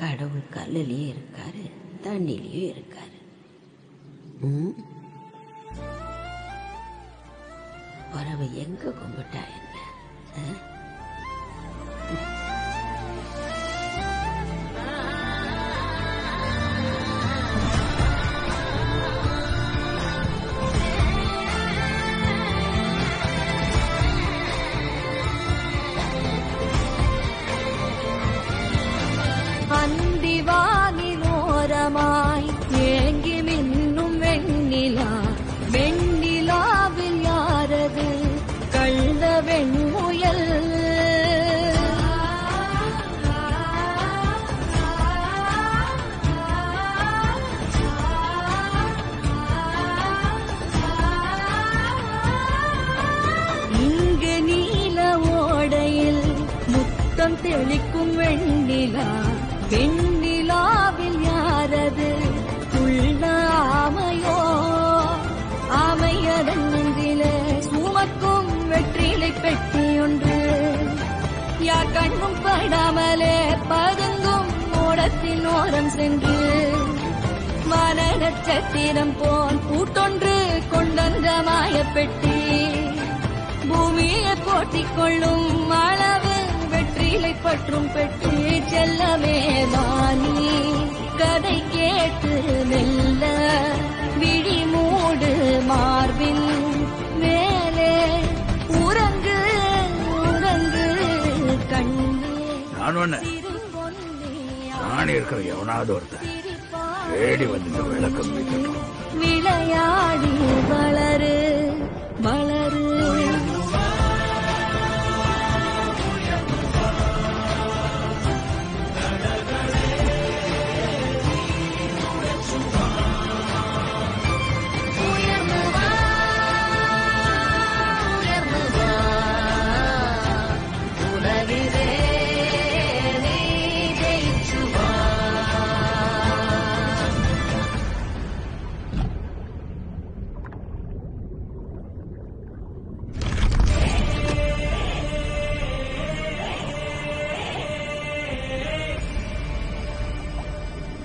கடவுள் கல்லுலயே இருக்காரு, தண்ணிலயும் இருக்காரு. உறவு எங்க கும்பிட்டா என்ன? அந்திவானிலோரமாய் ஏங்கி மின்னும் வெண்ணிலா, வெண்ணிலாவில் யாரது கள்ள வெண்முயல்? இங்கு நீல ஓடையில் முத்தம் தெளிக்கும் வெண்ணிலா, வெண்ணிலாவில் யாரது உள்ள ஆமையோ? ஆமையதன் நெஞ்சிலே சுமக்கும் வெற்றிலை பெட்டி ஒன்று, யார் கண்ணும் படாமலே பதுங்கும் ஓடத்தின் ஓரம் சென்று, மன நட்சத்திரம் போல் கூட்டொன்று கொண்டந்த மாயப்பெட்டி, பூமியை போட்டிக் கொள்ளும் அளவு வெற்றிலை பற்றும் பெட்டி. செல்லமே வாணி கதை கேட்டு மெல்ல விழி மூடு மார்பின் மேலே, உறங்கு உறங்கு கண்ணே. நான் இருக்கிற எவனாவது ஒருத்தன் தேடி வந்து விளக்கம் விளையாடி வளரு வளரு.